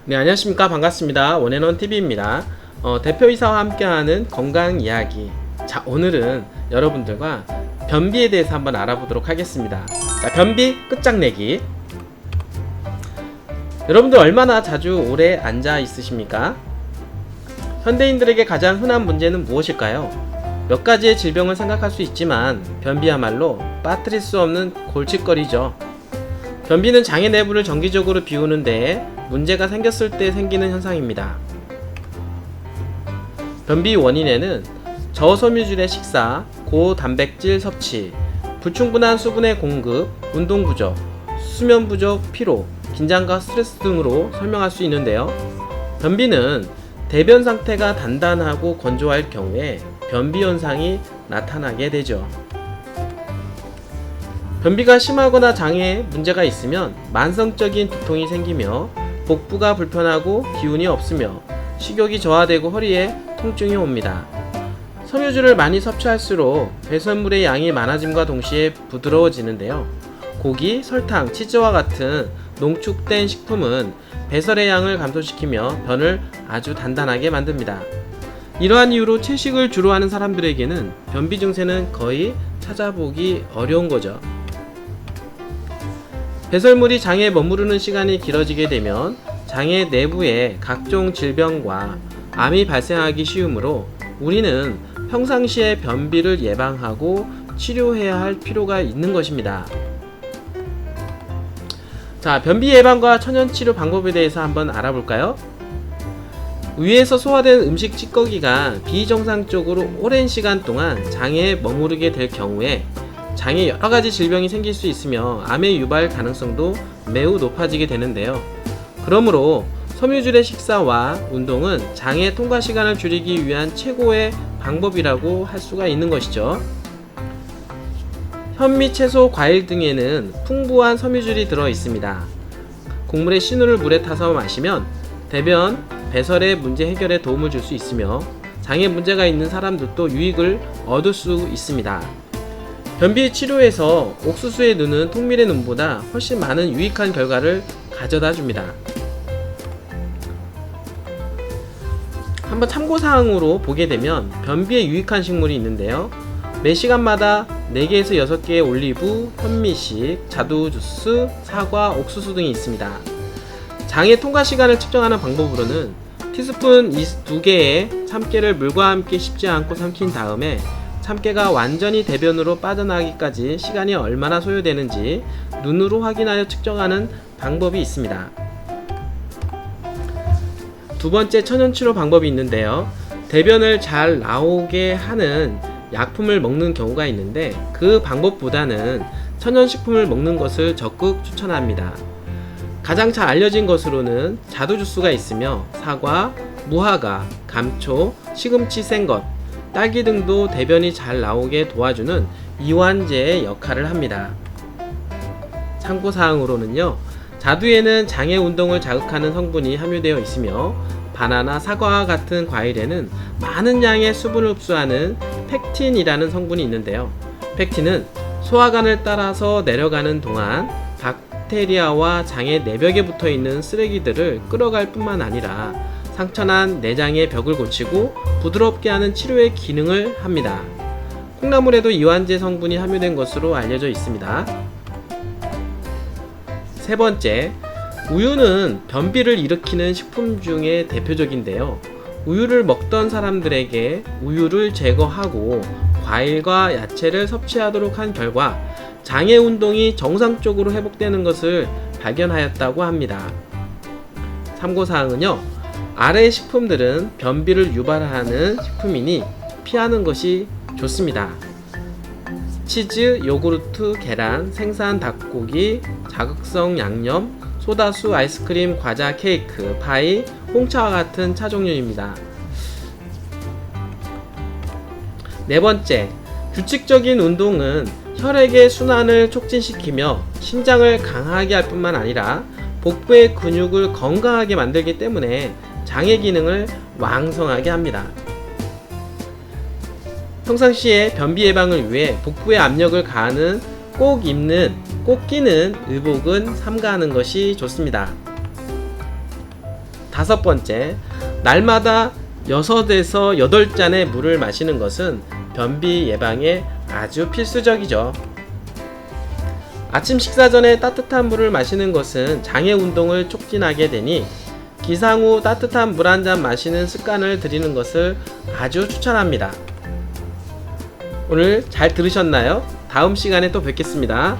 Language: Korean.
네, 안녕하십니까. 반갑습니다. 원앤원TV입니다. 대표이사와 함께하는 건강 이야기. 자, 오늘은 여러분들과 변비에 대해서 한번 알아보도록 하겠습니다. 자, 변비 끝장내기. 여러분들 얼마나 자주 오래 앉아 있으십니까? 현대인들에게 가장 흔한 문제는 무엇일까요? 몇 가지의 질병을 생각할 수 있지만 변비야말로 빠뜨릴 수 없는 골칫거리죠. 변비는 장의 내부를 정기적으로 비우는 데에 문제가 생겼을 때 생기는 현상입니다. 변비 원인에는 저섬유질의 식사, 고단백질 섭취, 불충분한 수분의 공급, 운동 부족, 수면 부족, 피로, 긴장과 스트레스 등으로 설명할 수 있는데요. 변비는 대변 상태가 단단하고 건조할 경우에 변비 현상이 나타나게 되죠. 변비가 심하거나 장에 문제가 있으면 만성적인 두통이 생기며 복부가 불편하고 기운이 없으며 식욕이 저하되고 허리에 통증이 옵니다. 섬유질을 많이 섭취할수록 배설물의 양이 많아짐과 동시에 부드러워지는데요. 고기, 설탕, 치즈와 같은 농축된 식품은 배설의 양을 감소시키며 변을 아주 단단하게 만듭니다. 이러한 이유로 채식을 주로 하는 사람들에게는 변비 증세는 거의 찾아보기 어려운 거죠. 배설물이 장에 머무르는 시간이 길어지게 되면 장의 내부에 각종 질병과 암이 발생하기 쉬우므로 우리는 평상시에 변비를 예방하고 치료해야 할 필요가 있는 것입니다. 자, 변비 예방과 천연치료 방법에 대해서 한번 알아볼까요? 위에서 소화된 음식 찌꺼기가 비정상적으로 오랜 시간 동안 장에 머무르게 될 경우에 장에 여러가지 질병이 생길 수 있으며 암의 유발 가능성도 매우 높아지게 되는데요. 그러므로 섬유질의 식사와 운동은 장의 통과 시간을 줄이기 위한 최고의 방법이라고 할 수가 있는 것이죠. 현미, 채소, 과일 등에는 풍부한 섬유질이 들어 있습니다. 곡물의 신우를 물에 타서 마시면 대변, 배설의 문제 해결에 도움을 줄 수 있으며 장에 문제가 있는 사람들도 유익을 얻을 수 있습니다. 변비 치료에서 옥수수에 넣는 통밀의 눈보다 훨씬 많은 유익한 결과를 가져다 줍니다. 한번 참고사항으로 보게 되면 변비에 유익한 식물이 있는데요. 매 시간마다 4개에서 6개의 올리브, 현미식, 자두주스, 사과, 옥수수 등이 있습니다. 장의 통과 시간을 측정하는 방법으로는 티스푼 2개의 참깨를 물과 함께 씹지 않고 삼킨 다음에 참깨가 완전히 대변으로 빠져나가기까지 시간이 얼마나 소요되는지 눈으로 확인하여 측정하는 방법이 있습니다. 두 번째 천연치료 방법이 있는데요. 대변을 잘 나오게 하는 약품을 먹는 경우가 있는데 그 방법보다는 천연식품을 먹는 것을 적극 추천합니다. 가장 잘 알려진 것으로는 자두주스가 있으며 사과, 무화과, 감초, 시금치 생것, 딸기 등도 대변이 잘 나오게 도와주는 이완제의 역할을 합니다. 참고사항으로는요, 자두에는 장의 운동을 자극하는 성분이 함유되어 있으며 바나나, 사과와 같은 과일에는 많은 양의 수분을 흡수하는 펙틴이라는 성분이 있는데요. 펙틴은 소화관을 따라서 내려가는 동안 박테리아와 장의 내벽에 붙어있는 쓰레기들을 끌어갈 뿐만 아니라 상처난 내장의 벽을 고치고 부드럽게 하는 치료의 기능을 합니다. 콩나물에도 이완제 성분이 함유된 것으로 알려져 있습니다. 세 번째, 우유는 변비를 일으키는 식품 중에 대표적인데요. 우유를 먹던 사람들에게 우유를 제거하고 과일과 야채를 섭취하도록 한 결과 장의 운동이 정상적으로 회복되는 것을 발견하였다고 합니다. 참고사항은요, 아래 식품들은 변비를 유발하는 식품이니 피하는 것이 좋습니다. 치즈, 요구르트, 계란, 생산 닭고기, 자극성 양념, 소다수, 아이스크림, 과자, 케이크, 파이, 홍차와 같은 차 종류입니다. 네 번째, 규칙적인 운동은 혈액의 순환을 촉진시키며 심장을 강하게 할 뿐만 아니라 복부의 근육을 건강하게 만들기 때문에 장의 기능을 왕성하게 합니다. 평상시에 변비 예방을 위해 복부에 압력을 가하는 꼭 끼는 의복은 삼가하는 것이 좋습니다. 5번째, 날마다 6에서 8잔의 물을 마시는 것은 변비 예방에 아주 필수적이죠. 아침 식사 전에 따뜻한 물을 마시는 것은 장의 운동을 촉진하게 되니 기상 후 따뜻한 물 한 잔 마시는 습관을 들이는 것을 아주 추천합니다. 오늘 잘 들으셨나요? 다음 시간에 또 뵙겠습니다.